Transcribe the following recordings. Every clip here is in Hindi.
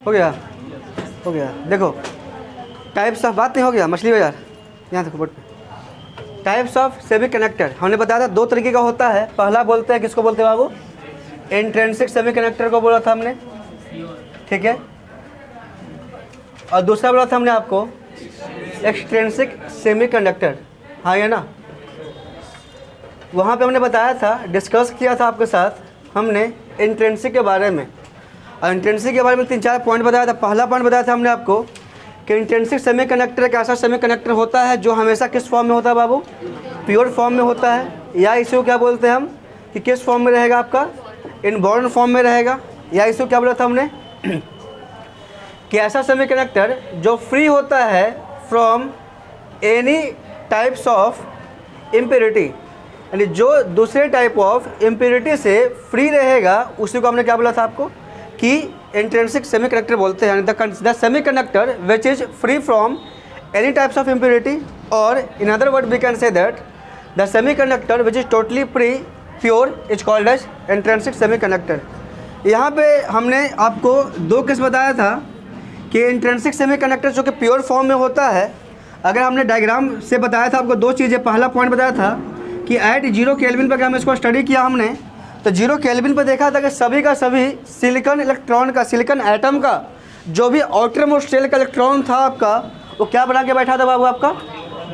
हो गया हो गया। देखो टाइप्स ऑफ, बात नहीं हो गया मछली बाजार, यहाँ देखो बोर्ड पे। टाइप्स ऑफ सेमी कंडक्टर हमने बताया था दो तरीके का होता है। पहला बोलते हैं, किसको बोलते हैं बाबू? इंट्रिंसिक सेमी कंडक्टर को बोला था हमने, ठीक है। और दूसरा बोला था हमने आपको एक्सट्रिंसिक सेमी कंडक्टर, हाँ या ना। वहाँ पे हमने बताया था, डिस्कस किया था आपके साथ हमने इंट्रिंसिक के बारे में। और इंट्रिंसिक के बारे में 3-4 पॉइंट बताया था। पहला पॉइंट बताया था हमने आपको कि इंट्रिंसिक सेमी कंडक्टर एक ऐसा सेमी कंडक्टर होता है जो हमेशा किस फॉर्म में होता है बाबू? प्योर फॉर्म में होता है, या इसे क्या बोलते हैं हम कि किस फॉर्म में रहेगा आपका? इनबॉर्न फॉर्म में रहेगा। या इसे क्या बोला था हमने कि ऐसा सेमी कंडक्टर जो फ्री होता है from any types of impurity, यानी जो दूसरे टाइप ऑफ इम्प्योरिटी से फ्री रहेगा, उसी को हमने क्या बोला था आपको कि इंट्रिंसिक सेमी कंडक्टर बोलते हैं। The semiconductor which is free from any types of impurity, और in other word we can say that the semiconductor which is totally free pure is called as intrinsic semiconductor. यहाँ पे हमने आपको दो केस बताया था कि इंट्रिंसिक सेमी कंडक्टर जो कि प्योर फॉर्म में होता है। अगर हमने डायग्राम से बताया था आपको दो चीज़ें। पहला पॉइंट बताया था कि एट 0 केल्विन पर हम इसको स्टडी किया हमने, तो 0 केल्विन पर देखा था कि सभी का सभी सिलिकॉन इलेक्ट्रॉन का, सिलिकॉन एटम का जो भी आउटर मोस्ट शेल का इलेक्ट्रॉन था आपका, वो क्या बना के बैठा था बाबू? आपका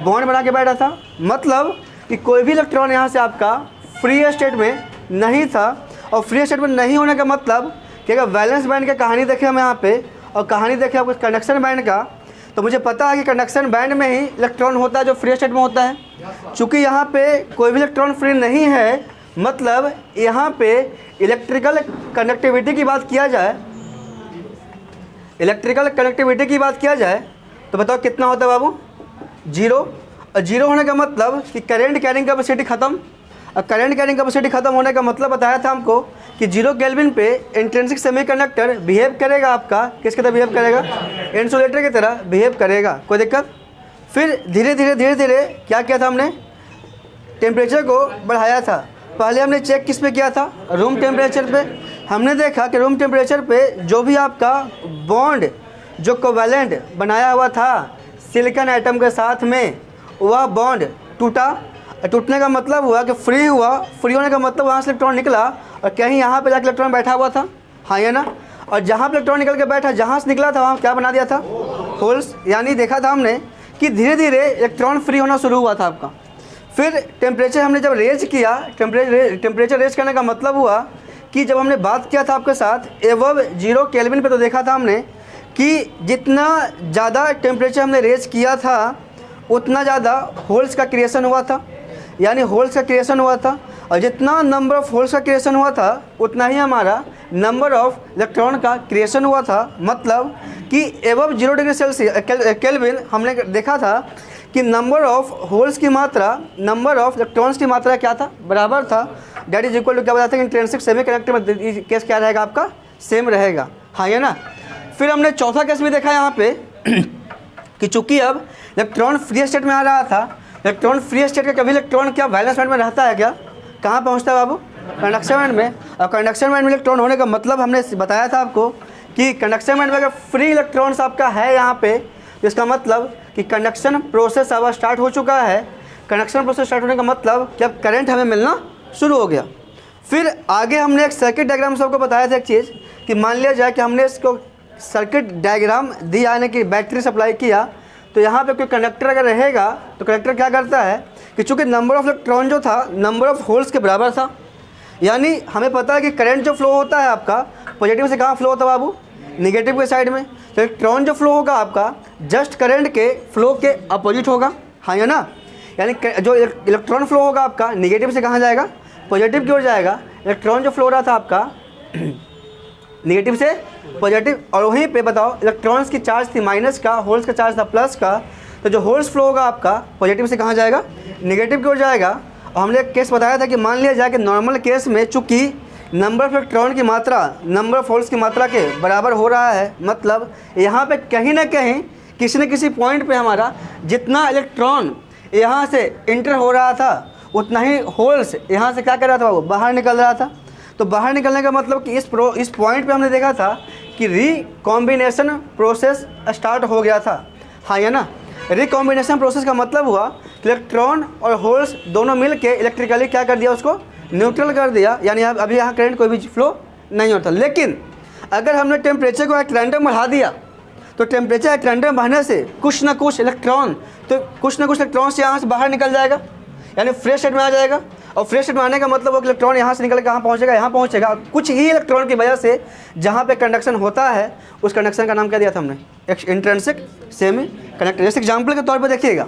बॉन्ड बना के बैठा था। मतलब कि कोई भी इलेक्ट्रॉन यहाँ से आपका फ्री स्टेट में नहीं था। और फ्री स्टेट में नहीं होने का मतलब कि अगर वैलेंस बैंड की कहानी देखें हम यहाँ पे, और कहानी देखें आपको कंडक्शन बैंड का, तो मुझे पता है कि कंडक्शन बैंड में ही इलेक्ट्रॉन होता है जो फ्री स्टेट में होता है। चूँकि यहाँ पे कोई भी इलेक्ट्रॉन फ्री नहीं है, मतलब यहाँ पे इलेक्ट्रिकल कनेक्टिविटी की बात किया जाए, इलेक्ट्रिकल कनेक्टिविटी की बात किया जाए तो बताओ कितना होता है बाबू? 0। और 0 होने का मतलब कि करंट कैरिंग कैपेसिटी ख़त्म। और करंट कैरिंग कैपेसिटी ख़त्म होने का मतलब बताया था हमको कि 0 केल्विन पे इंट्रिंसिक सेमीकंडक्टर बिहेव करेगा आपका, किसकी तरह बिहेव करेगा? इंसुलेटर की तरह बिहेव करेगा। कोई दिक्कत? फिर धीरे धीरे क्या किया था हमने? टेम्परेचर को बढ़ाया था। पहले हमने चेक किस पे किया था? रूम टेम्परेचर पे। हमने देखा कि रूम टेम्परेचर पे जो भी आपका बॉन्ड जो कोवैलेंट बनाया हुआ था सिलिकॉन एटम के साथ में, वह बॉन्ड टूटा। टूटने का मतलब हुआ कि फ्री हुआ। फ्री होने का मतलब वहाँ से इलेक्ट्रॉन निकला और कहीं यहाँ पे जाकर इलेक्ट्रॉन बैठा हुआ था, हाँ या ना। और जहाँ पे इलेक्ट्रॉन निकल के बैठा, जहाँ से निकला था वहाँ क्या बना दिया था? होल्स। यानी देखा था हमने कि धीरे धीरे इलेक्ट्रॉन फ्री होना शुरू हुआ था आपका। फिर टेम्परेचर हमने जब रेज किया, टेम्परेचर रेज करने का मतलब हुआ कि जब हमने बात किया था आपके साथ एबव 0 केल्विन पे, तो देखा था हमने कि जितना ज़्यादा टेम्परेचर हमने रेज किया था उतना ज़्यादा होल्स का क्रिएशन हुआ था। यानी होल्स का क्रिएशन हुआ था, और जितना नंबर ऑफ़ होल्स का क्रिएशन हुआ था उतना ही हमारा नंबर ऑफ़ इलेक्ट्रॉन का क्रिएशन हुआ था। मतलब कि एबव 0 डिग्री सेल्सियस केल्विन हमने देखा था कि नंबर ऑफ़ होल्स की मात्रा नंबर ऑफ़ इलेक्ट्रॉन्स की मात्रा क्या था? बराबर था। डेट इज इक्वल टू क्या बताते हैं? इंट्रिंसिक सेमी कंडक्टर में केस क्या रहेगा आपका? सेम रहेगा, हाँ या ना। फिर हमने चौथा केस भी देखा यहाँ पे कि चूँकि अब इलेक्ट्रॉन फ्री स्टेट में आ रहा था, इलेक्ट्रॉन फ्री स्टेट का कभी इलेक्ट्रॉन क्या वैलेंस बैंड में रहता है क्या? कहाँ पहुँचता है बाबू? कंडक्शन बैंड में। और कंडक्शन बैंड में इलेक्ट्रॉन होने का मतलब हमने बताया था आपको कि कंडक्शन बैंड में अगर फ्री इलेक्ट्रॉन्स आपका है यहाँ पे, तो इसका मतलब कि कंडक्शन प्रोसेस अब स्टार्ट हो चुका है। कंडक्शन प्रोसेस स्टार्ट होने का मतलब कि अब करंट हमें मिलना शुरू हो गया। फिर आगे हमने एक सर्किट डायग्राम सबको बताया था एक चीज़ कि मान लिया जाए कि हमने इसको सर्किट डायग्राम दिया, यानी कि बैटरी सप्लाई किया, तो यहाँ पे कोई कंडक्टर अगर रहेगा तो कंडक्टर क्या करता है कि चूँकि नंबर ऑफ़ इलेक्ट्रॉन जो था नंबर ऑफ़ होल्स के बराबर था। यानी हमें पता है कि करंट जो फ्लो होता है आपका पॉजिटिव से कहाँ फ्लो होता है बाबू? निगेटिव के साइड में। तो इलेक्ट्रॉन जो फ्लो होगा आपका जस्ट करंट के फ्लो के अपोजिट होगा, हाँ या ना। यानी जो इलेक्ट्रॉन फ्लो होगा आपका निगेटिव से कहाँ जाएगा? पॉजिटिव की ओर जाएगा। इलेक्ट्रॉन जो फ्लो रहा था आपका निगेटिव से पॉजिटिव, और वहीं पे बताओ इलेक्ट्रॉन्स की चार्ज थी माइनस का, होल्स का चार्ज था प्लस का। तो जो होल्स फ्लो होगा आपका पॉजिटिव से कहाँ जाएगा? निगेटिव की ओर जाएगा। और हमने एक केस बताया था कि मान लिया जाए कि नॉर्मल केस में चूँकि नंबर ऑफ इलेक्ट्रॉन की मात्रा नंबर ऑफ होल्स की मात्रा के बराबर हो रहा है, मतलब यहाँ पे कहीं ना कहीं किसी न किसी पॉइंट पे हमारा जितना इलेक्ट्रॉन यहाँ से इंटर हो रहा था उतना ही होल्स यहाँ से क्या कर रहा था? वो बाहर निकल रहा था। तो बाहर निकलने का मतलब कि इस पॉइंट पे हमने देखा था कि रिकॉम्बिनेशन प्रोसेस स्टार्ट हो गया था, हाँ या ना। रिकॉम्बिनेशन प्रोसेस का मतलब हुआ कि इलेक्ट्रॉन और होल्स दोनों मिल के इलेक्ट्रिकली क्या कर दिया, उसको न्यूट्रल कर दिया, यानी अभी यहाँ करंट कोई भी फ्लो नहीं होता। लेकिन अगर हमने टेम्परेचर को एट रैंडम बढ़ा दिया तो टेम्परेचर एट रैंडम बढ़ने से कुछ ना कुछ इलेक्ट्रॉन से यहाँ से बाहर निकल जाएगा, यानी फ्रेश स्टेट में आ जाएगा। और फ्रेश स्टेट में आने का मतलब वो इलेक्ट्रॉन यहाँ से निकल के कहाँ पहुँचेगा, यहाँ पहुँचेगा। कुछ ही इलेक्ट्रॉन की वजह से जहाँ पे कंडक्शन होता है उस कंडक्शन का नाम क्या दिया था हमने, इंट्रिंसिक सेमी कंडक्टर। जैसे एग्जाम्पल के तौर पर देखिएगा,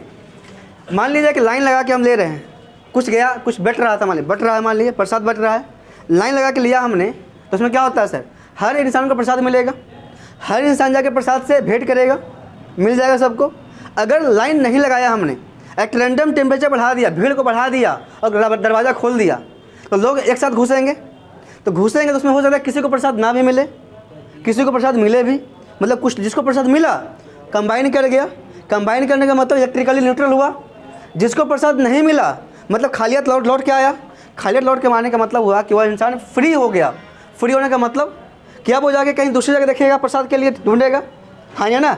मान लीजिए कि लाइन लगा के हम ले रहे हैं, कुछ गया, कुछ बट रहा था, बट रहा है, मान लीजिए प्रसाद बट रहा है, लाइन लगा के लिया हमने, तो उसमें क्या होता है सर, हर इंसान को प्रसाद मिलेगा, हर इंसान जाके प्रसाद से भेंट करेगा, मिल जाएगा सबको। अगर लाइन नहीं लगाया हमने, एक रैंडम टेम्परेचर बढ़ा दिया, भीड़ को बढ़ा दिया और दरवाज़ा खोल दिया, तो लोग एक साथ घुसेंगे, तो उसमें हो सकता है किसी को प्रसाद ना भी मिले, किसी को प्रसाद मिले भी, मतलब कुछ जिसको प्रसाद मिला कंबाइन कर गया, कंबाइन करने का मतलब इलेक्ट्रिकली न्यूट्रल हुआ। जिसको प्रसाद नहीं मिला मतलब खालियत लौट के आया, खालियत लौट के आने का मतलब हुआ कि वह इंसान फ्री हो गया। फ्री होने का मतलब कि अब वो जाके कहीं दूसरी जगह देखेगा, प्रसाद के लिए ढूंढेगा, हाँ या ना।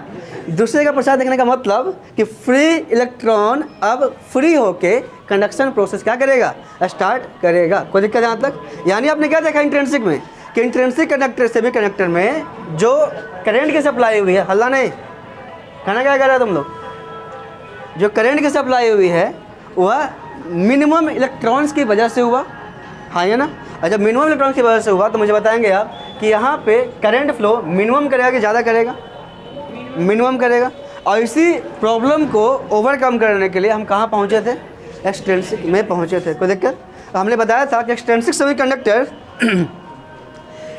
दूसरे का प्रसाद देखने का मतलब कि फ्री इलेक्ट्रॉन अब फ्री होके कंडक्शन प्रोसेस क्या करेगा, स्टार्ट करेगा। कोई दिक्कत यहाँ तक? यानी आपने क्या देखा इंट्रिंसिक में कि इंट्रिंसिक कंडक्टर सेमी कंडक्टर में जो करंट की सप्लाई हुई है, हल्ला नहीं, कहना क्या कर रहा है तुम लोग, जो करंट की सप्लाई हुई है वह मिनिमम इलेक्ट्रॉन्स की वजह से हुआ, हाँ या ना। और जब मिनिमम इलेक्ट्रॉन्स की वजह से हुआ तो मुझे बताएंगे आप कि यहाँ पे करंट फ्लो मिनिमम करेगा कि ज़्यादा करेगा, मिनिमम करेगा। और इसी प्रॉब्लम को ओवरकम करने के लिए हम कहाँ पहुँचे थे, एक्सट्रिंसिक में पहुँचे थे। कोई दिक्कत? हमने बताया था कि एक्सट्रिंसिक सेमीकंडक्टर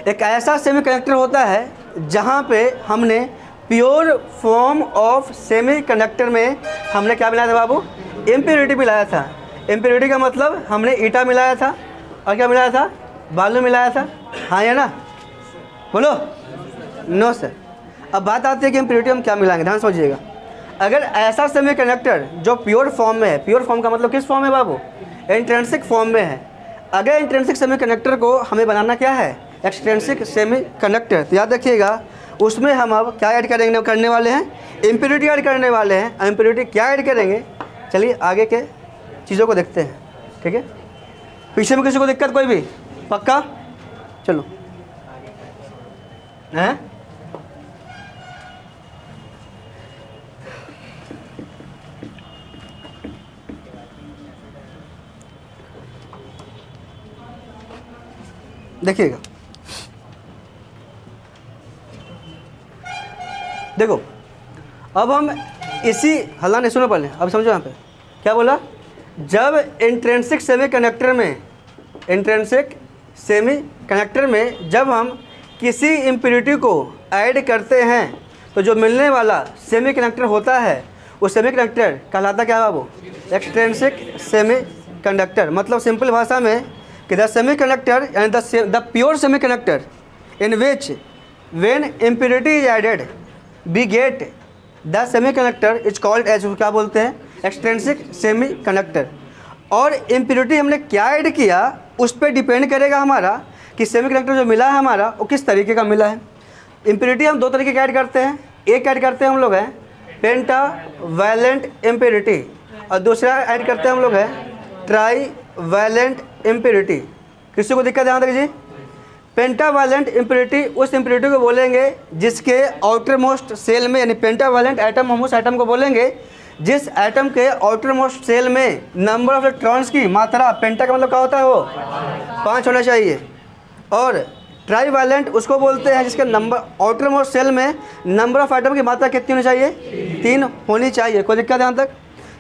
एक ऐसा सेमीकंडक्टर होता है जहाँ पे हमने प्योर फॉर्म ऑफ सेमीकंडक्टर में हमने क्या मिलाया था बाबू, इम्प्योरिटी मिलाया था। इम्प्योरिटी का मतलब हमने ईटा मिलाया था और क्या मिलाया था, बालू मिलाया था, हाँ या ना, बोलो नो सर। अब बात आती है कि इम्प्योरिटी हम क्या मिलाएंगे, ध्यान समझिएगा। अगर ऐसा सेमीकंडक्टर जो प्योर फॉर्म में है, प्योर फॉर्म का मतलब किस फॉर्म में बाबू, इंट्रिंसिक फॉर्म में है। अगर इंट्रिंसिक सेमीकंडक्टर को हमें बनाना क्या है, एक्सट्रिंसिक सेमीकंडक्टर, तो याद रखिएगा उसमें हम अब क्या ऐड करने वाले हैं, इम्प्योरिटी ऐड करने वाले हैं। इम्प्योरिटी क्या ऐड करेंगे, चलिए आगे के चीज़ों को देखते हैं, ठीक है। पीछे में किसी को दिक्कत कोई भी, पक्का? चलो हैं, देखिएगा, देखो अब हम इसी, हल्ला नहीं, सुनो पहले, अब समझो यहाँ पे क्या बोला। जब इंट्रिंसिक सेमीकंडक्टर में जब हम किसी इम्प्योरिटी को ऐड करते हैं तो जो मिलने वाला सेमीकंडक्टर होता है वो सेमीकंडक्टर कहलाता क्या है बाबू, एक्सट्रिंसिक सेमीकंडक्टर। मतलब सिंपल भाषा में कि द सेमीकंडक्टर यानी the pure semiconductor in which when impurity is added we get the semiconductor is called as, क्या बोलते हैं, एक्सट्रिंसिक सेमीकंडक्टर। और इम्प्योरिटी हमने क्या ऐड किया उस पर डिपेंड करेगा हमारा कि सेमीकंडक्टर जो मिला है हमारा वो किस तरीके का मिला है। इम्प्योरिटी हम दो तरीके का ऐड करते हैं, एक ऐड करते हैं हम लोग हैं पेंटावैलेंट इम्प्योरिटी और दूसरा ऐड करते हैं हम लोग हैं ट्राईवैलेंट इम्प्योरिटी। किसी को दिक्कत यहाँ तक जी? पेंटावैलेंट इम्प्योरिटी उस इम्प्योरिटी को बोलेंगे जिसके आउटर मोस्ट सेल में, यानी पेंटावैलेंट एटम हम उस एटम को बोलेंगे जिस एटम के आउटर मोस्ट सेल में नंबर ऑफ इलेक्ट्रॉन्स की मात्रा, पेंटा का मतलब क्या होता है वो 5 होना चाहिए, और ट्राईवैलेंट उसको बोलते हैं जिसके नंबर आउटर मोस्ट सेल में नंबर ऑफ एटम की मात्रा कितनी होनी चाहिए, 3 होनी चाहिए। कोई दिक्कत यहाँ तक?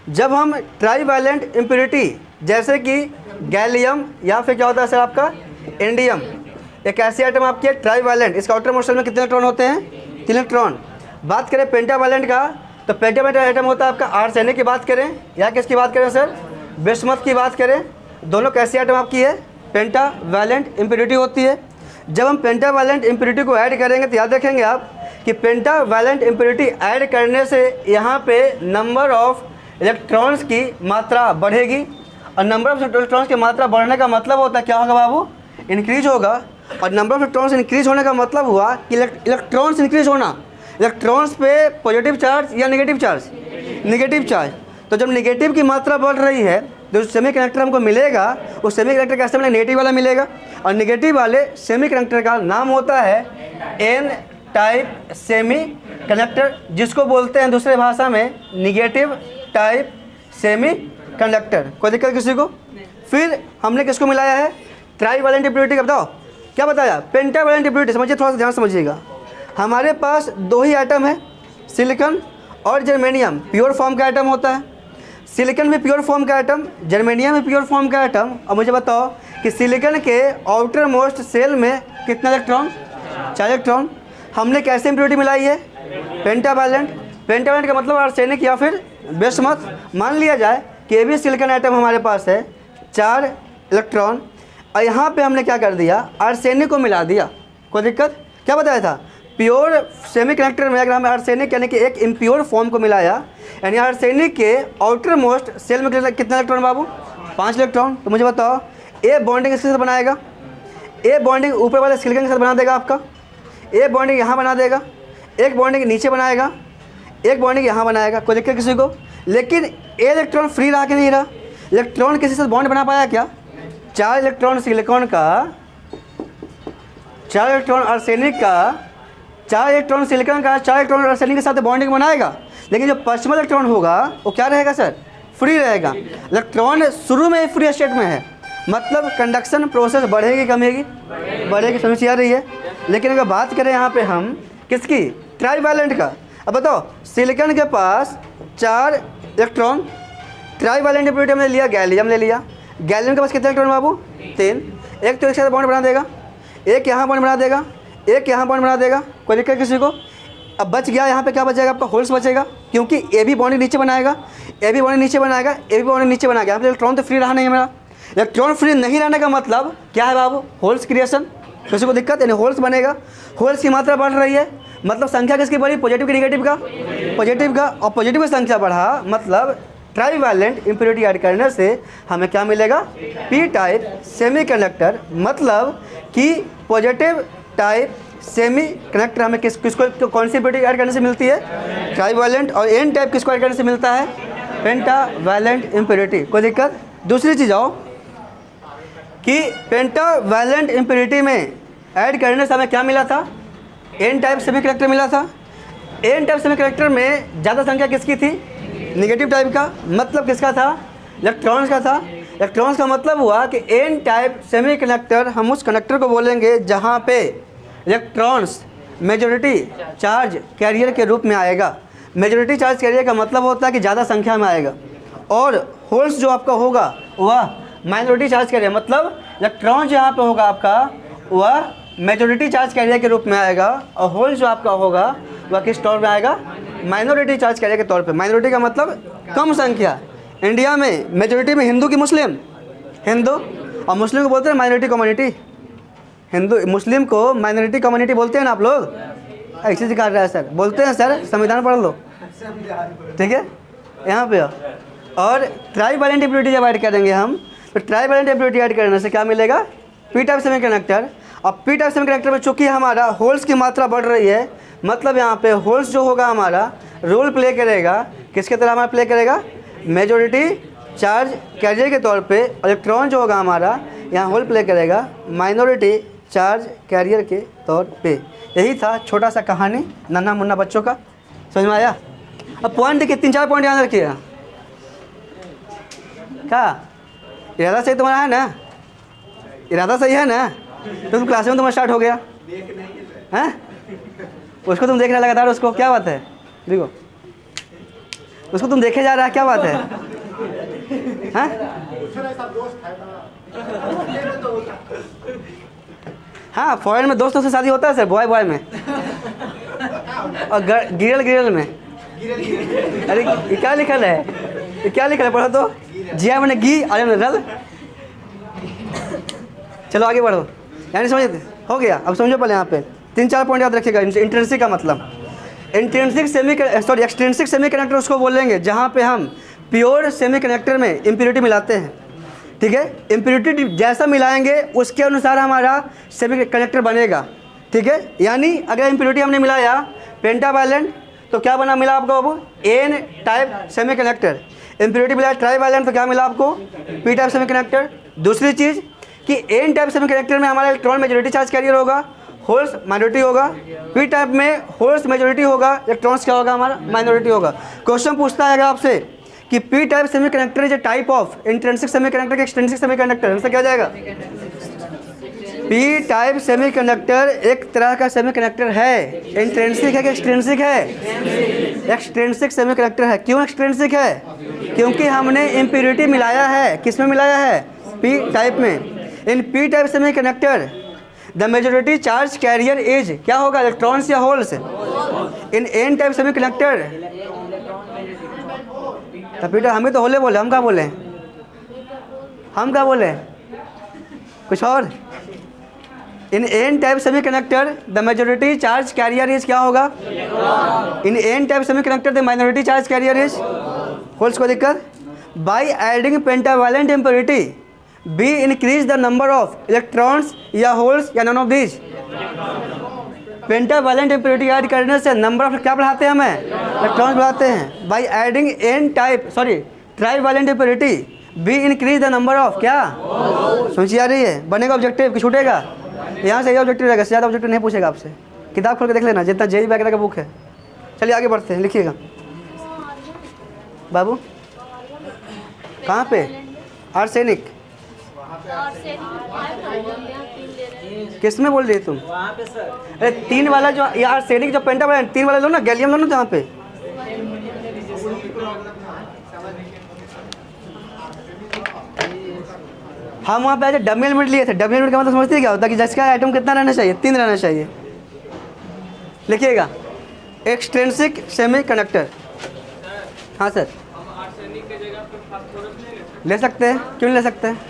जब हम ट्राईवैलेंट इम्प्योरिटी जैसे कि गैलियम या फिर क्या होता है सर आपका इंडियम, एक ऐसी आइटम आपकी है ट्राईवैलेंट, इसका आउटर मोस्ट सेल में कितने इलेक्ट्रॉन होते हैं, 3 इलेक्ट्रॉन। बात करें पेंटावैलेंट का तो पेंटावैलेंट आइटम होता है आपका आर्सेनिक की बात करें या किसकी बात करें सर, बिस्मथ की बात करें, दोनों कैसी आइटम आपकी है, पेंटावैलेंट इम्प्योरिटी होती है। जब हम पेंटावैलेंट इम्प्योरिटी को ऐड करेंगे तो याद रखेंगे आप कि पेंटावैलेंट इम्प्योरिटी ऐड करने से यहाँ पे नंबर ऑफ इलेक्ट्रॉन्स की मात्रा बढ़ेगी और नंबर ऑफ इलेक्ट्रॉन्स की मात्रा बढ़ने का मतलब होता है क्या होगा बाबू, इंक्रीज होगा। और नंबर ऑफ इलेक्ट्रॉन्स इंक्रीज होने का मतलब हुआ कि इलेक्ट्रॉन्स इंक्रीज होना, इलेक्ट्रॉन्स पे पॉजिटिव चार्ज या नेगेटिव चार्ज, नेगेटिव चार्ज। तो जब नेगेटिव की मात्रा बढ़ रही है जो सेमीकंडक्टर हमको मिलेगा उस सेमीकंडक्टर कैसे मिलेगा, नेगेटिव वाला मिलेगा। और नेगेटिव वाले सेमीकंडक्टर का नाम होता है एन टाइप सेमीकंडक्टर, जिसको बोलते हैं दूसरे भाषा में नेगेटिव टाइप सेमीकंडक्टर। कोई दिक्कत किसी को? फिर हमने किसको मिलाया है, ट्राईवैलेंट इम्प्योरिटी का बताओ क्या बताया, पेंटावैलेंट इम्प्योरिटी। समझिए, थोड़ा सा ध्यान समझिएगा। हमारे पास दो ही आइटम है, सिलिकॉन और जर्मेनियम, प्योर फॉर्म का आइटम होता है। सिलिकॉन भी प्योर फॉर्म का आइटम, जर्मेनियम भी प्योर फॉर्म का आइटम। और मुझे बताओ कि सिलिकॉन के आउटर मोस्ट सेल में कितने इलेक्ट्रॉन, 4 इलेक्ट्रॉन। हमने कैसे इम्प्योरिटी मिलाई है, पेंटावैलेंट। पेंटावैलेंट का मतलब आर्सेनिक या फिर बिस्मथ। मान लिया जाए कि ये भी सिलिकॉन आइटम हमारे पास है, 4 इलेक्ट्रॉन। और यहाँ पे हमने क्या कर दिया, आर्सेनिक को मिला दिया। कोई दिक्कत? क्या बताया था, प्योर सेमीकंडक्टर में अगर हम आर्सेनिक यानी कि एक इम्प्योर फॉर्म को मिलाया, यानी आर्सेनिक के आउटर मोस्ट सेल में कितना इलेक्ट्रॉन बाबू, 5 इलेक्ट्रॉन। तो मुझे बताओ ए बॉन्डिंग इसके साथ बनाएगा, ए बॉन्डिंग ऊपर वाले सिलिकॉन के साथ बना देगा आपका, ए बॉन्डिंग यहाँ बना देगा, एक बॉन्डिंग नीचे बनाएगा, एक बॉन्डिंग यहाँ बनाएगा। कोई दिक्कत किसी को? लेकिन ए इलेक्ट्रॉन फ्री रहा कि नहीं रहा, इलेक्ट्रॉन किसी से बॉन्ड बना पाया क्या? 4 इलेक्ट्रॉन सिलिकॉन का, 4 इलेक्ट्रॉन आर्सेनिक का, 4 इलेक्ट्रॉन सिलिकॉन का, 4 इलेक्ट्रॉन आर्सेनिक के साथ बॉन्डिंग बनाएगा। लेकिन जो पश्चिमी इलेक्ट्रॉन होगा वो क्या रहेगा सर, फ्री रहेगा। इलेक्ट्रॉन शुरू में फ्री स्टेट में है, मतलब कंडक्शन प्रोसेस बढ़ेगी कमेगी, बढ़ेगी, समझ आ रही है। लेकिन अगर बात करें यहाँ पे हम किसकी, ट्राईवैलेंट का। अब बताओ सिलिकॉन के पास 4 इलेक्ट्रॉन, ट्राईवैलेंट इम्प्योरिटी हमने लिया, गैलियम ले लिया। गैलियम के पास कितने इलेक्ट्रॉन बाबू, 3। एक तो एक साथ बॉन्ड बना देगा, एक यहाँ बॉन्ड बना देगा, एक यहाँ बॉन्ड बना देगा। कोई दिक्कत किसी को? अब बच गया यहाँ पे क्या बचेगा आपका, होल्स बचेगा, क्योंकि ए भी बॉन्ड नीचे बनाएगा, ए भी बॉन्ड नीचे बनाएगा, ए भी बॉन्ड नीचे बनाएगा। यहाँ पे इलेक्ट्रॉन तो फ्री रहा नहीं है मेरा। इलेक्ट्रॉन फ्री नहीं रहने का मतलब क्या है बाबू, होल्स क्रिएशन। किसी को दिक्कत, यानी होल्स बनेगा, होल्स की मात्रा बढ़ रही है, मतलब संख्या किसकी बढ़ी, पॉजिटिव की नेगेटिव का, पॉजिटिव का। और पॉजिटिव की संख्या बढ़ा मतलब ट्राईवैलेंट इम्प्योरिटी ऐड करने से हमें क्या मिलेगा, पी टाइप सेमीकंडक्टर। मतलब कि पॉजिटिव टाइप सेमीकंडक्टर हमें किसको कौन सी इम्प्योरिटी ऐड करने से मिलती है, ट्राईवैलेंट। और एन टाइप किसको ऐड करने से मिलता है, पेंटावैलेंट इम्प्योरिटी। कोई दिक्कत? दूसरी चीज़ आओ कि पेंटावैलेंट इम्प्योरिटी में ऐड करने से हमें क्या मिला था, एन टाइप सेमीकंडक्टर मिला था। एन टाइप सेमीकंडक्टर में ज़्यादा संख्या किसकी थी, नेगेटिव टाइप का। मतलब किसका था, इलेक्ट्रॉन्स का था। इलेक्ट्रॉन्स का मतलब हुआ कि एन टाइप सेमीकंडक्टर हम उस कंडक्टर को बोलेंगे जहाँ पे इलेक्ट्रॉन्स मेजॉरिटी चार्ज कैरियर के रूप में आएगा। मेजॉरिटी चार्ज कैरियर का मतलब होता है कि ज़्यादा संख्या में आएगा। और होल्स जो आपका होगा वह माइनॉरिटी चार्ज कैरियर, मतलब इलेक्ट्रॉन जो यहाँ पे होगा आपका वह मेजॉरिटी चार्ज कैरियर के रूप में आएगा। और होल्स जो आपका होगा वह किस तौर पे आएगा, माइनॉरिटी चार्ज कैरियर के तौर पे। माइनॉरिटी का मतलब कम संख्या। इंडिया में मेजॉरिटी में हिंदू की मुस्लिम, हिंदू, और मुस्लिम को बोलते हैं माइनॉरिटी कम्युनिटी। हिंदू मुस्लिम को माइनॉरिटी कम्युनिटी बोलते हैं ना आप लोग, ऐसे सिखा रहा है सर, बोलते हैं सर, संविधान पढ़ लो, ठीक है यहाँ पे। और ट्राईवैलेंट इम्प्योरिटी जब ऐड करेंगे हम, तो ट्राईवैलेंट इम्प्योरिटी ऐड करने से क्या मिलेगा, पी टाइप सेमीकंडक्टर। अब पी टाइप सेमीकंडक्टर में चूँकि हमारा होल्स की मात्रा बढ़ रही है, मतलब यहाँ पे होल्स जो होगा हमारा रोल प्ले करेगा, किसके तरह हमारा प्ले करेगा, मेजॉरिटी चार्ज कैरियर के तौर पे। इलेक्ट्रॉन जो होगा हमारा यहाँ होल प्ले करेगा माइनॉरिटी चार्ज कैरियर के तौर पे। यही था छोटा सा कहानी नन्हा मुन्ना बच्चों का, समझ में आया? अब पॉइंट देखिए, 3-4 पॉइंट याद रखिएगा। क्या इरादा सही तुम्हारा है ना, इरादा सही है ना, तो तुम क्लास में तुम्हारा स्टार्ट हो गया हैं, उसको तुम देख रहे लगातार, उसको क्या बात है, देखो उसको तुम देखे जा रहा है, क्या बात है हैं? हाँ, फॉरेन में दोस्तों से शादी होता है सर, बॉय बॉय में, और गिरल में। अरे ये क्या लिखल है, ये क्या लिखल है, पढ़ो तो, जिया मैंने गी अरे मैंने रल। चलो आगे बढ़ो, यानी समझ हो गया। अब समझो पहले यहाँ पे 3-4 पॉइंट याद रखिएगा। इंट्रिंसिक का मतलब, एक्सट्रिंसिक सेमीकंडक्टर उसको बोलेंगे जहाँ पे हम प्योर सेमीकंडक्टर में इम्प्योरिटी मिलाते हैं। ठीक है। इम्प्योरिटी जैसा मिलाएंगे उसके अनुसार हमारा सेमीकंडक्टर बनेगा, ठीक है। यानी अगर इम्प्योरिटी हमने मिलाया पेंटावैलेंट तो क्या बना मिला आपको बाबू, एन टाइप सेमीकंडक्टर। इम्प्योरिटी मिला ट्राईवैलेंट तो क्या मिला आपको, पी टाइप सेमीकंडक्टर। दूसरी चीज़ कि एन टाइप सेमीकंडक्टर में हमारा इलेक्ट्रॉन मेजॉरिटी चार्ज कैरियर होगा, होल्स माइनॉरिटी होगा। पी टाइप में होल्स मेजॉरिटी होगा, इलेक्ट्रॉन्स क्या होगा हमारा, माइनॉरिटी होगा। क्वेश्चन पूछता है आपसे कि P type semiconductor is a type of intrinsic semiconductor के एक्सट्रिंसिक सेमीकंडक्टर, आंसर क्या जाएगा, पी टाइप सेमीकंडक्टर एक तरह का सेमीकंडक्टर है। इंट्रिंसिक है कि एक्सट्रिंसिक है, एक्सट्रिंसिक सेमीकंडक्टर है। क्यों एक्सट्रिंसिक है, क्योंकि हमने इम्प्योरिटी मिलाया है, किस में मिलाया है, पी टाइप में। In P type semiconductor the majority charge carrier is क्या होगा, इलेक्ट्रॉन्स या holes. In N type semiconductor बेटा हमें तो होले बोले, हम क्या बोले, हम क्या बोले कुछ और। In N type semiconductor the majority charge carrier is क्या होगा, in N type semiconductor the minority charge carrier is holes. को दिक्कत, by adding pentavalent impurity we increase the number of electrons या होल्स या none of these. Pentavalent impurity add करने से नंबर ऑफ क्या बढ़ाते हैं, हमें इलेक्ट्रॉन्स बढ़ाते हैं। By adding N type trivalent impurity we increase the number of क्या, समझिए आ रही है, बनेगा ऑब्जेक्टिव कि छूटेगा, यहाँ से ये ऑब्जेक्टिव रहेगा, ज़्यादा ऑब्जेक्टिव नहीं पूछेगा आपसे। किताब खोल के देख लेना जितना जेई वगैरह का बुक है। चलिए आगे बढ़ते हैं, लिखिएगा बाबू कहाँ पे, आर्सेनिक किस में बोल रही तुम, अरे 3 वाला जो ये आर्सेनिक जो पेंटावैलेंट 3 वाला लो ना, गैलियम लो ना जहाँ पे। हम वहाँ पे आज डबल एलिमेंट लिए थे। डबल एलिमेंट का मतलब समझते हैं क्या होता है, कि जिसका आइटम कितना रहना चाहिए, 3 रहना चाहिए। लिखिएगा एक्सट्रिंसिक सेमीकंडक्टर। हाँ सर ले सकते हैं, क्यों नहीं ले सकते हैं।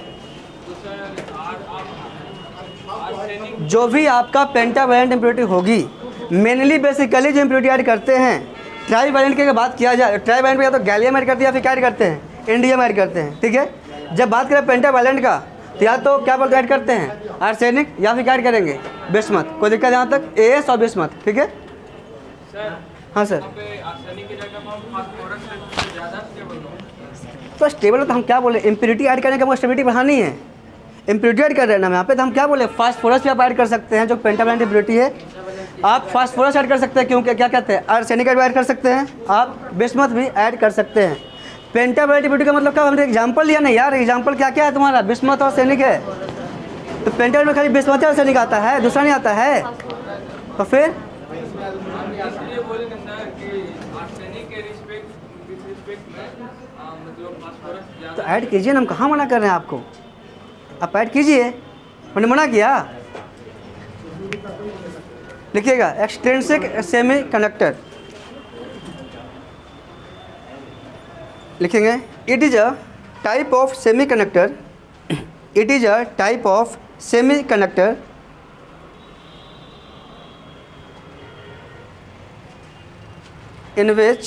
जो भी आपका पेंटावैलेंट इम्प्योरिटी होगी, मेनली बेसिकली जो इम्प्योरिटी ऐड करते हैं ट्राईवैलेंट की बात किया जाए, ट्राईवैलेंट में या तो गैलियम ऐड करते हैं या फिर क्या ऐड करते हैं, इंडियम ऐड करते हैं, ठीक है। जब बात करें पेंटावैलेंट का तो या तो क्या बोलते ऐड करते हैं, आर्सेनिक, या फिर क्या ऐड करेंगे, बिस्मथ। कोई दिक्कत यहाँ तक, एएस और बिस्मथ, ठीक है। हाँ सर तो स्टेबल तो हम क्या बोले, इम्प्योरिटी ऐड करने का वो स्टेबिलिटी बढ़ानी है, इम्प्योरिटी ऐड कर रहे हैं ना हम यहाँ पे, तो हम क्या बोले, फास्फोरस भी आप ऐड कर सकते हैं, जो पेंटावैलेंट इम्प्योरिटी है आप फास्फोरस ऐड कर सकते हैं, क्योंकि क्या कहते हैं, आर्सेनिक भी ऐड कर सकते हैं, आप बिस्मथ भी ऐड कर सकते हैं। पेंटावैलेंट इम्प्योरिटी का मतलब क्या, हमने एग्जाम्पल लिया नहीं यार, एग्जाम्पल क्या क्या है तुम्हारा, बिस्मथ और आर्सेनिक है। तो पेंटावैलेंट में खाली बिस्मथ और आर्सेनिक आता है, दूसरा नहीं आता है। तो फिर तो ऐड कीजिए ना, हम कहाँ मना कर रहे हैं आपको, आप ऐड कीजिए, मैंने मना किया। लिखिएगा एक्सट्रिंसिक सेमीकंडक्टर, लिखेंगे it is a type of semiconductor, it is a type of semiconductor in which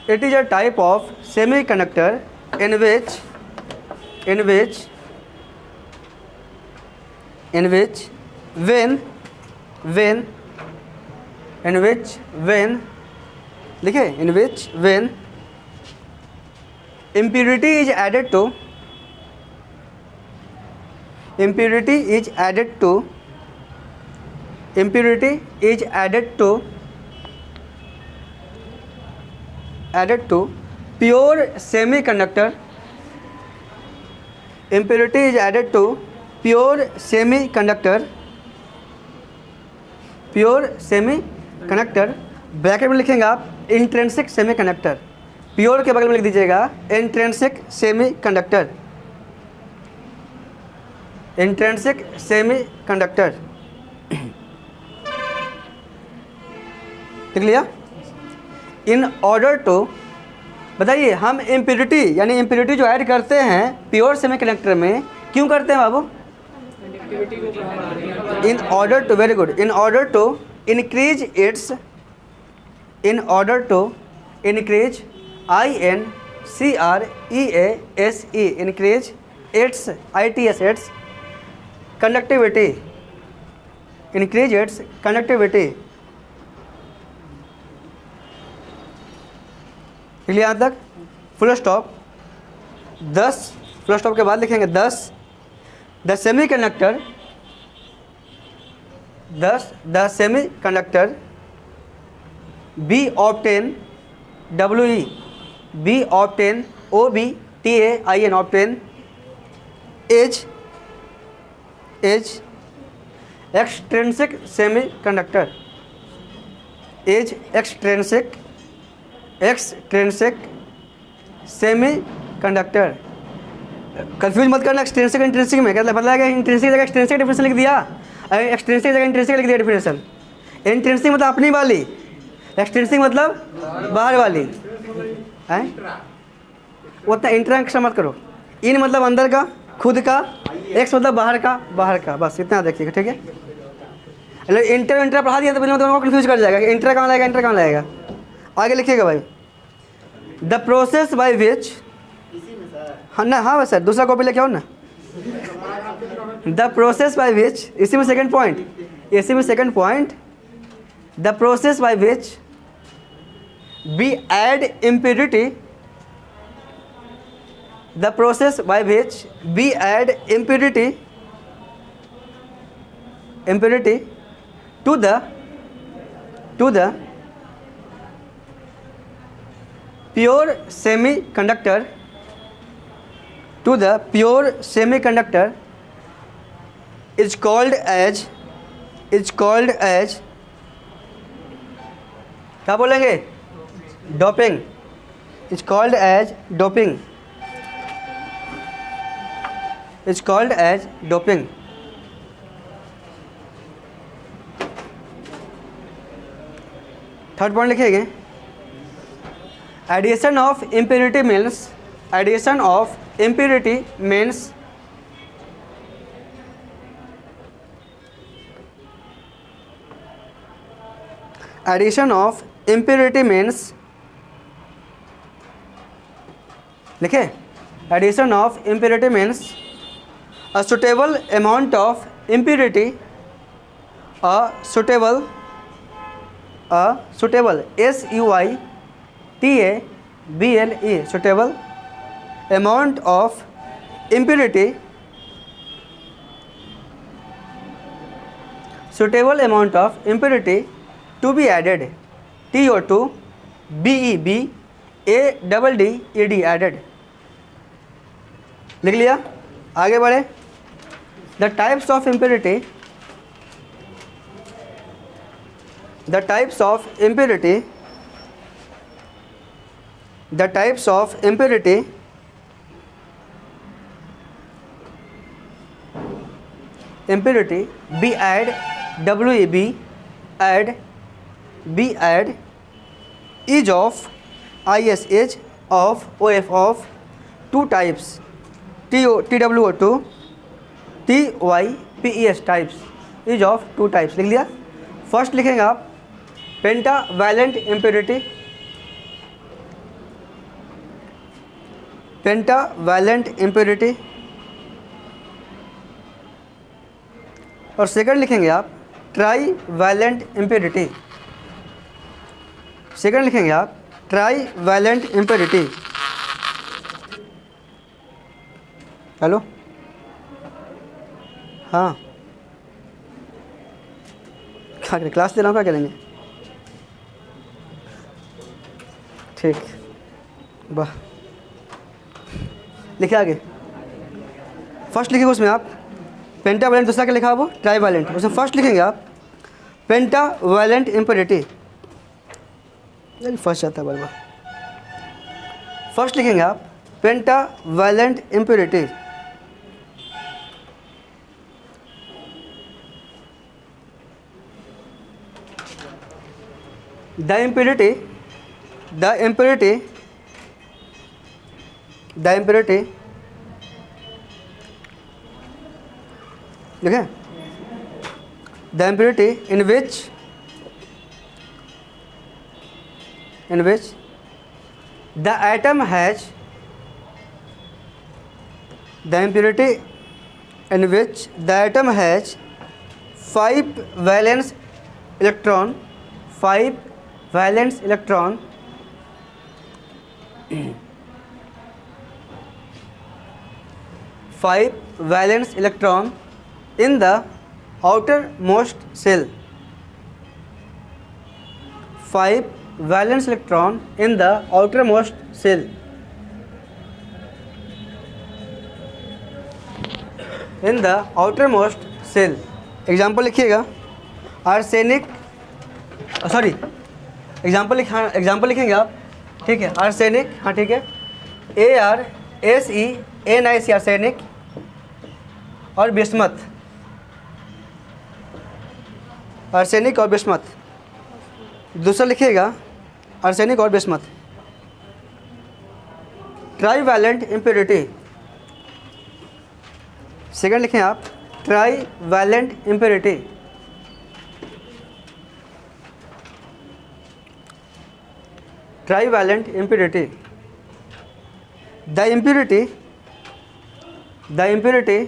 it is a type of semiconductor in which when लिखे in which when impurity is added to pure semiconductor, impurity is added to pure semiconductor, bracket में लिखेंगे आप इंट्रिंसिक सेमीकंडक्टर, प्योर के बगल में लिख दीजिएगा इंट्रिंसिक सेमीकंडक्टर, इंट्रिंसिक सेमीकंडक्टर, लिख लिया। इन ऑर्डर टू, बताइए हम इम्प्योरिटी यानी इम्प्योरिटी जो ऐड करते हैं प्योर सेमीकंडक्टर में, क्यों करते हैं बाबू, in order to, very good, in order to increase its, in order to increase INCREASE, increase its conductivity, increase its conductivity। लिए यहाँ तक फुल स्टॉप। 10 फुल स्टॉप के बाद लिखेंगे 10 the semiconductor we obtain WE we obtain OBTAIN obtain as extrinsic semiconductor, as extrinsic semiconductor. Confuse मत करना एक्सट्रिंसिक इंट्रिंसिक में, क्या पता है? इंट्रिंसिक जगह एक्सट्रिंसिक डिफिनेशन लिख दिया, एक्सट्रिंसिक जगह इंट्रिंसिक लिख दिया डिफिनेशन। इंट्रिंसिक मतलब अपनी वाली, एक्सट्रिंसिक मतलब बाहर वाली है। उतना इंट्रा मत करो। इन मतलब अंदर का, खुद का, एक्स मतलब बाहर का, बस इतना देखिएगा, ठीक है? इंटर पढ़ा दिया तो दोनों को कन्फ्यूज कर जाएगा कि इंटर कहाँ लगेगा, आगे लिखिएगा भाई। द प्रोसेस बाय विच, हाँ सर दूसरा कॉपी लेके आओ ना। द प्रोसेस बाय विच, इसी में second point, the process by which we add impurity, the process by which we add impurity to the pure semiconductor, is called as क्या बोलेंगे? Doping. Is called as doping, third point लिखेंगे addition of impurity means, addition of impurity means लिखे, addition of impurity means a suitable amount of impurity, a suitable SUITABLE, suitable amount of impurity, to be added, TO2 BEBADDED, added। लिख लिया, आगे बढ़े। The types of impurity, be add WEB add is of ISH of OF of two types, TWO2 TYPES types, is of two types। लिख लिया। फर्स्ट लिखेंगे आप पेंटावैलेंट इम्प्योरिटी, और सेकंड लिखेंगे आप ट्राईवैलेंट इम्प्योरिटी। हेलो, हाँ क्या करें, क्लास दे रहा हूँ, क्या करेंगे? ठीक, वाह। लिखे आगे, फर्स्ट लिखेंगे उसमें आप पेंटावैलेंट, दूसरा क्या लिखा वो ट्राईवैलेंट, उसमें फर्स्ट लिखेंगे आप पेंटावैलेंट इम्प्योरिटी। फर्स्ट जाता है बार बार। फर्स्ट लिखेंगे आप पेंटावैलेंट इम्प्योरिटी, the impurity लिखें, the impurity in which the atom has the impurity in which the atom has 5 valence electron 5 valence electron 5 valence electron in the outermost cell. 5 valence electron in the outermost cell. In the outermost cell. Example लिखिएगा, आर्सेनिक, सॉरी एग्जाम्पल लिखेंगे आप, ठीक है। आर्सेनिक, हाँ ठीक है, ARSENIC आर्सेनिक और बिस्मथ, आर्सेनिक और बिस्मथ। दूसरा लिखिएगा आर्सेनिक और बिस्मथ। ट्राईवैलेंट इम्प्योरिटी, सेकंड लिखें आप, trivalent impurity. Trivalent impurity, the impurity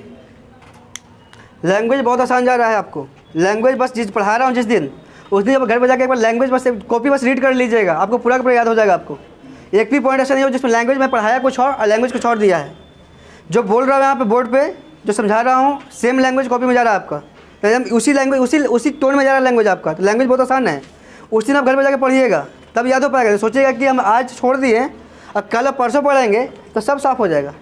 language बहुत आसान जा रहा है आपको। लैंग्वेज बस जिस पढ़ा रहा हूँ जिस दिन, उस दिन आप घर पर जाकर एक बार लैंग्वेज बस कॉपी बस रीड कर लीजिएगा, आपको पूरा का पूरा याद हो जाएगा। आपको एक भी पॉइंट ऐसा नहीं हो जिसमें लैंग्वेज में पढ़ाया कुछ और लैंग्वेज कुछ और दिया है। जो बोल रहा हूँ यहाँ पे बोर्ड पे, जो समझा रहा हूँ, सेम लैंग्वेज कॉपी में जा रहा है आपका, तो उसी लैंग्वेज उसी टोन में जा रहा है लैंग्वेज आपका। तो लैंग्वेज बहुत आसान है, उस दिन आप घर पर जाकर पढ़िएगा, तब याद हो पाएगा। सोचिएगा कि हम आज छोड़ दिए और कल और परसों पढ़ेंगे तो सब साफ हो जाएगा।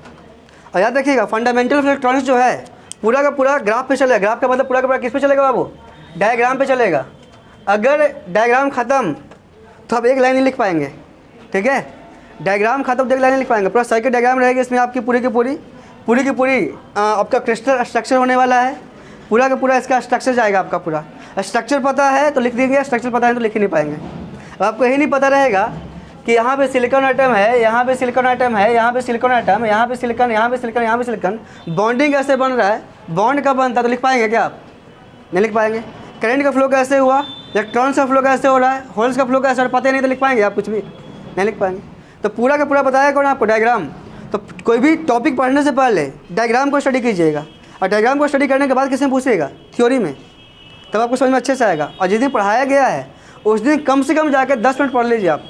और याद रखिएगा, फंडामेंटल ऑफ इलेक्ट्रॉनिक्स जो है पूरा का पूरा ग्राफ पे चलेगा। ग्राफ का मतलब पूरा का पूरा किस पे चलेगा बाबू? डायग्राम पे चलेगा। अगर डायग्राम ख़त्म तो आप एक लाइन नहीं लिख पाएंगे, ठीक है। डायग्राम ख़त्म तो एक लाइन नहीं लिख पाएंगे, पूरा सर्किट डायग्राम रहेगी। इसमें आपकी पूरी की पूरी आपका क्रिस्टल स्ट्रक्चर होने वाला है। पूरा का पूरा इसका स्ट्रक्चर जाएगा आपका पूरा। स्ट्रक्चर पता है तो लिख देंगे, स्ट्रक्चर पता है तो लिख ही नहीं पाएंगे। अब आपको यही नहीं पता रहेगा कि यहाँ पे सिलिकॉन आइटम है, यहाँ पे सिलिकॉन आइटम है, यहाँ पे सिलिकॉन आइटम, यहाँ पे सिलिकॉन, यहाँ पे सिलिकॉन, यहाँ पे सिलिकॉन, बॉन्डिंग कैसे बन रहा है, बॉन्ड कब बनता है, तो लिख पाएंगे क्या आप? नहीं लिख पाएंगे। करंट का फ्लो कैसे हुआ, इलेक्ट्रॉन्स का फ्लो कैसे हो रहा है, होल्स का फ्लो कैसे हो रहा है, पता ही नहीं तो लिख पाएंगे आप? कुछ भी नहीं लिख पाएंगे। तो पूरा का पूरा बताया कौन आपको? डायग्राम। तो कोई भी टॉपिक पढ़ने से पहले डायग्राम को स्टडी कीजिएगा, और डायग्राम को स्टडी करने के बाद किसी में पूछिएगा थ्योरी में, तब आपको समझ में अच्छे से आएगा। और जिस दिन पढ़ाया गया है उस दिन कम से कम जाकर 10 मिनट पढ़ लीजिए आप।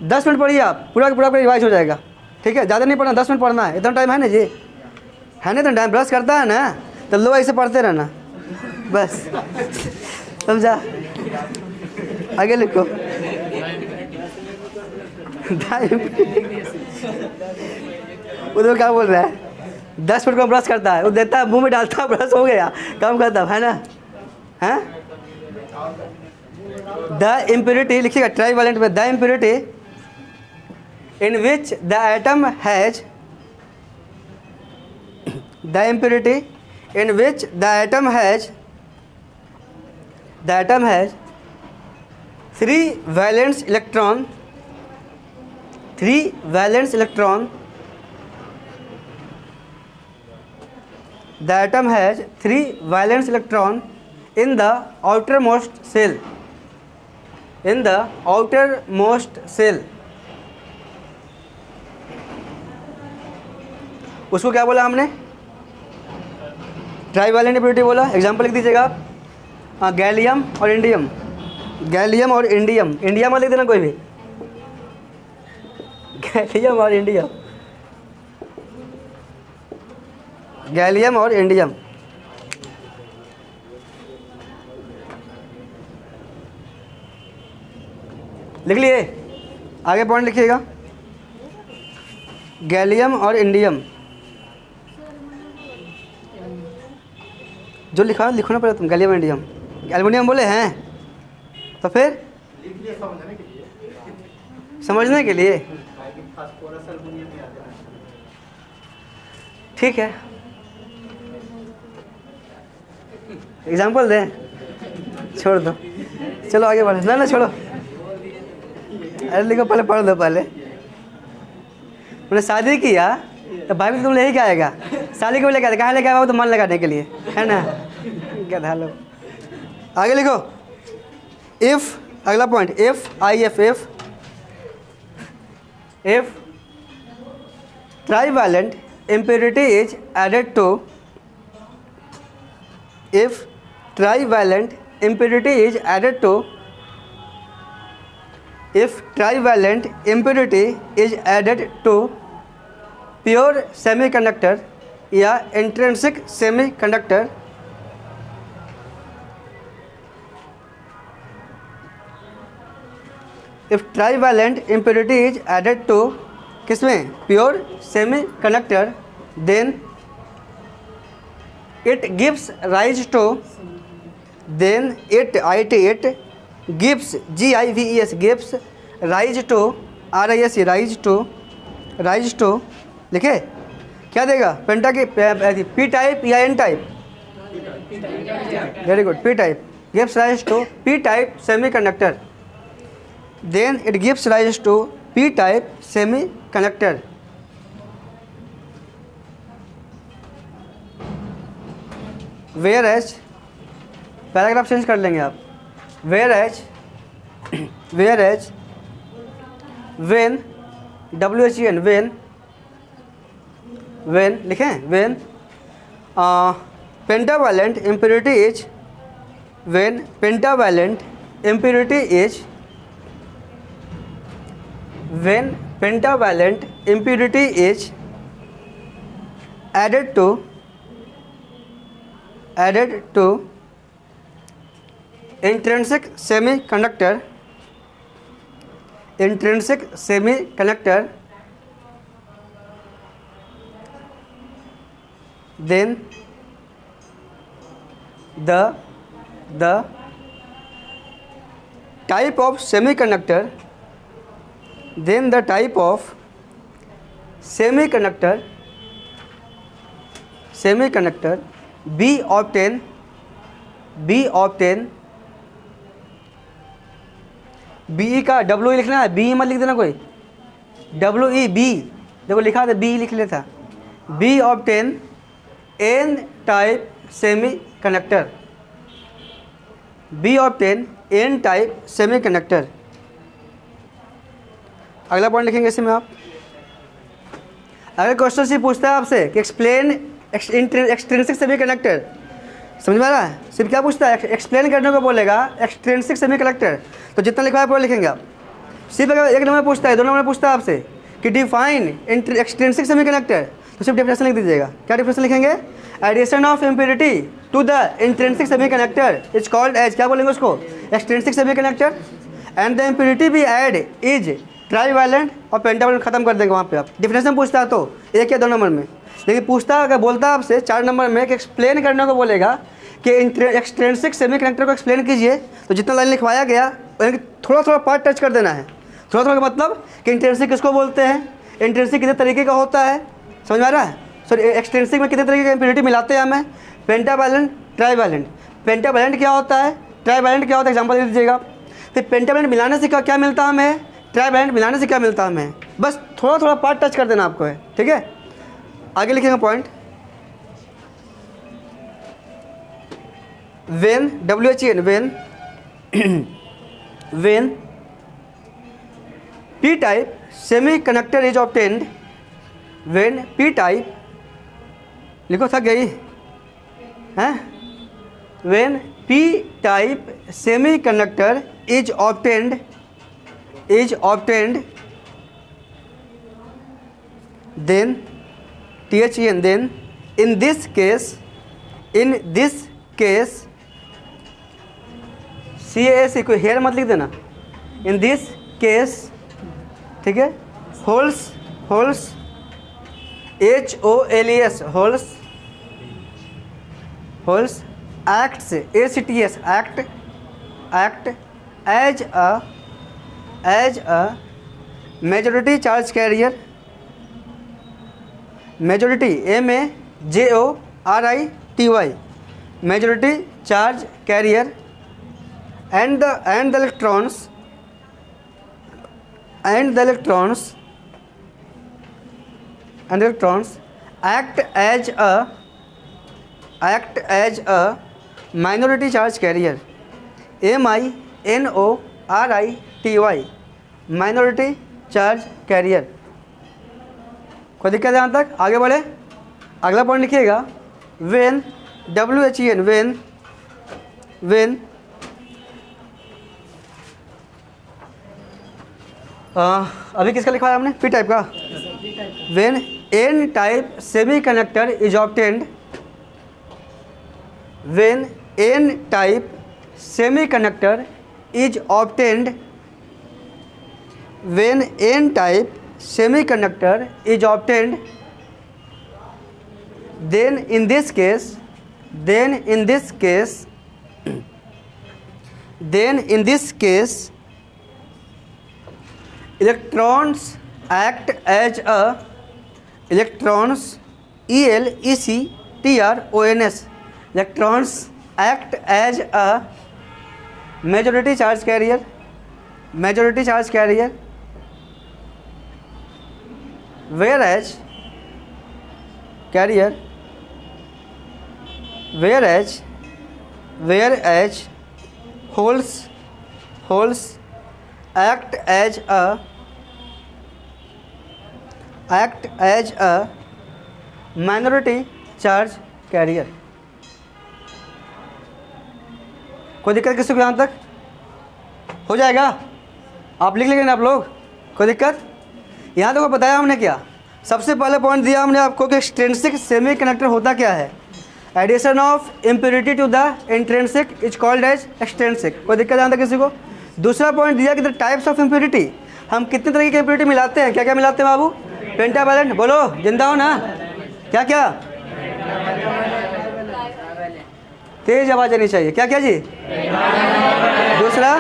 10 मिनट पढ़िए आप, पूरा का पूरा रिवाइज हो जाएगा, ठीक है। ज़्यादा नहीं पढ़ना, 10 मिनट पढ़ना है। इतना टाइम है ना जी, है ना? इतना टाइम ब्रश करता है ना, तो लो ऐसे पढ़ते रहना बस, समझा? आगे लिखो। उधर क्या बोल रहा है? 10 मिनट को ब्रश करता है, वो देता है मुंह में डालता है, ब्रश हो गया, काम करता है ना? हैं? द इम्प्योरिटी लिखिएगा ट्राईवैलेंट में, the impurity in which the atom has, the impurity in which the atom has 3 valence electron, 3 valence electron, the atom has 3 valence electron in the outermost cell, in the outermost cell। उसको क्या बोला हमने? ट्राईवैलेंट इम्प्योरिटी बोला। एग्जांपल लिख दीजिएगा आप, गैलियम और इंडियम, गैलियम और इंडियम, इंडिया में लिख देना कोई भी, गैलियम और इंडियम, गैलियम और इंडियम। लिख लिए? आगे पॉइंट लिखिएगा, गैलियम और इंडियम। जो लिखा लिखना पड़ेगा तुम, गैलियम इंडियम। एल्युमिनियम बोले हैं तो फिर समझने के लिए, ठीक है। एग्जाम्पल दें, छोड़ दो, चलो आगे बढ़े। ना छोड़ो, अरे लिखो, पहले पढ़ दो। पहले मैंने शादी किया तो भाई भी तुम ले ही क्या आएगा, साली को भी लेके आए, कहाँ लेके आया? तो मन लगाने के लिए, है ना? गधा लो। आगे लिखो, इफ़, अगला point, if trivalent impurity is added to, if trivalent impurity is added to, if trivalent impurity is added to pure semiconductor या intrinsic semiconductor, if trivalent impurity is added to किसमें, pure semiconductor, then it gives rise to, then it gives, gives, gives rise to, rise to लिखे, क्या देगा, पेंटा की पी टाइप या N type, very good, P type, gives rise to p type semiconductor, then it gives rise to p type semiconductor. Whereas paragraph change कर लेंगे आप, whereas when when लिखें, when pentavalent impurity is, when pentavalent impurity is, when pentavalent impurity is added to intrinsic semiconductor, then the type of semiconductor, then the type of semiconductor be obtained, B का डब्ल्यू लिखना है, बी मत लिख देना कोई, डब्ल्यू ई बी, देखो लिखा था बी लिख लेता, we obtain N type semiconductor, we obtain N type semiconductor. अगला पॉइंट लिखेंगे इसमें आप, अगर क्वेश्चन से पूछता है आपसे कि एक्सप्लेन एक्सट्रिंसिक सेमी कंडक्टर, समझ में आ रहा है, सिर्फ क्या पूछता है, एक्सप्लेन करने को बोलेगा एक्सट्रिंसिक सेमी कंडक्टर, तो जितना लिखा है पूरा लिखेंगे आप। सिर्फ अगर एक नंबर पूछता है, दो नंबर पूछता है आपसे कि डिफाइन एक्सट्रिंसिक सेमी कंडक्टर, तो सिर्फ डेफिनेशन लिख दीजिएगा। क्या डेफिनेशन लिखेंगे, addition of impurity to the intrinsic semiconductor is called as, क्या बोलेंगे उसको, extrinsic semiconductor, and the impurity be added is trivalent और पेंटावैलेंट, खत्म कर देंगे वहाँ पे आप। डेफिनेशन पूछता है तो एक या दो नंबर में, लेकिन पूछता है अगर बोलता है आपसे 4 नंबर में कि एक्सप्लेन करने को बोलेगा कि एक्सट्रिंसिक सेमी कंडक्टर को एक्सप्लेन कीजिए, तो जितना लाइन लिखवाया गया थोड़ा थोड़ा पार्ट टच कर देना है। थोड़ा थोड़ा का मतलब कि इंट्रिंसिक किसको बोलते हैं, इंट्रिंसिक कितने तरीके का होता है, समझ में आ रहा है, सॉरी एक्सट्रिंसिक में कितने तरीके की इम्प्योरिटी मिलाते हैं हमें, पेंटावैलेंट, ट्राईवैलेंट। पेंटावैलेंट क्या होता है, ट्राईवैलेंट क्या होता है, एग्जाम्पल दे दीजिएगा। फिर पेंटावैलेंट मिलाने से क्या मिलता है हमें, ट्राईवैलेंट मिलाने से क्या मिलता है हमें, बस थोड़ा थोड़ा पार्ट टच कर देना आपको है, ठीक है। आगे लिखेंगे point, when WHEN when p type semiconductor is obtained, when p type लिखो थक गई हैं, when p type semiconductor is obtained then THEN, then in this case CAS कोई हेयर मत लिख देना, इन दिस केस, ठीक है, holes HOLES holes acts ACTS act as a majority charge carrier, majority MAJORITY majority charge carrier, and the electrons act as a minority charge carrier, MINORITY minority charge carrier। कोई दिक्कत है यहाँ तक, आगे बढ़े। अगला पॉइंट लिखिएगा वेन, WHEN, वेन अभी किसका लिखा है आपने? पी टाइप का। When N type semiconductor is obtained, when N type semiconductor is obtained, when N type semiconductor is obtained, then in this case electrons act as a electrons, electrons act as a majority charge carrier, whereas holes act as a minority charge carrier। कोई दिक्कत किसी को यहाँ तक? हो जाएगा? आप लिख लेंगे ना आप लोग? कोई दिक्कत? यहाँ तक बताया हमने क्या? सबसे पहले पॉइंट दिया हमने आपको कि एक्सट्रिंसिक सेमी कंडक्टर होता क्या है। Addition of impurity to the intrinsic is called as extrinsic. कोई दिक्कत यहाँ तक किसी को? दूसरा पॉइंट दिया कि द टाइप्स ऑफ इम्प्योरिटी, हम कितने तरह की इम्प्योरिटी मिलाते हैं? क्या क्या मिलाते हैं बाबू? पेंटावैलेंट, बोलो जिंदा हो ना? क्या क्या? तेज आवाज आनी चाहिए। क्या क्या जी? दूसरा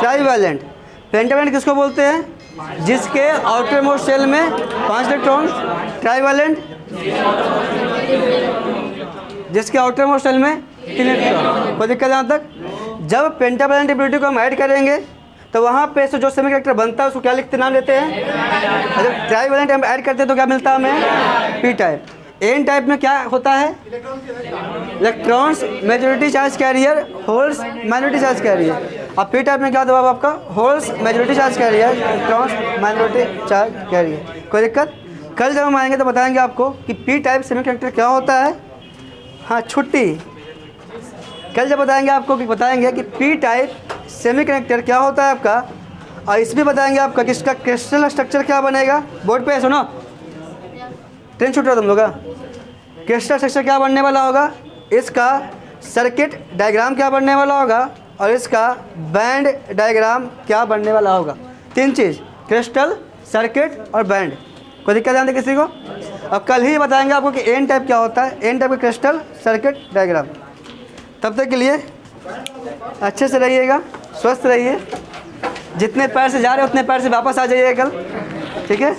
ट्राईवैलेंट। पेंटावैलेंट किसको बोलते हैं? जिसके आउटर मोस्ट सेल में 5 इलेक्ट्रॉन। ट्राईवैलेंट जिसके आउटर मोस्ट सेल में 3 इलेक्ट्रॉन। कोई दिक्कत यहाँ तक? जब पेंटावैलेंट इम्प्योरिटी को हम ऐड करेंगे तो वहाँ पे से जो सेमी कंडक्टर बनता है उसको क्या लिखते नाम लेते हैं? जब ट्राईवैलेंट हम ऐड करते हैं तो क्या मिलता है हमें? P type. एन टाइप में क्या होता है? Electrons majority charge career, holes minority charge career. अब पी टाइप में क्या दबाव आपका? Holes majority charge career, electrons minority charge career. कोई दिक्कत? कल जब हम आएंगे तो बताएंगे आपको कि पी टाइप सेमीकंडक्टर क्या होता है। हाँ छुट्टी, कल जब बताएंगे आपको कि पी टाइप सेमीकंडक्टर क्या होता है आपका, और इसमें बताएंगे आपका कि इसका क्रिस्टल स्ट्रक्चर क्या बनेगा। बोर्ड पे सुनो, ट्रेन छूट रहा तुम लोग का। क्रिस्टल स्ट्रक्चर क्या बनने वाला होगा? इसका सर्किट डायग्राम क्या बनने वाला होगा, और इसका बैंड डायग्राम क्या बनने वाला होगा। 3 चीज़, क्रिस्टल, सर्किट और बैंड। कोई दिक्कत जानते किसी को? अब कल ही बताएंगे आपको कि एन टाइप क्या होता है। एन टाइप का क्रिस्टल, सर्किट, डायग्राम। तब तक के लिए अच्छे से रहिएगा, स्वस्थ रहिए। जितने पैर से जा रहे हैं उतने पैर से वापस आ जाइएगा कल, ठीक है?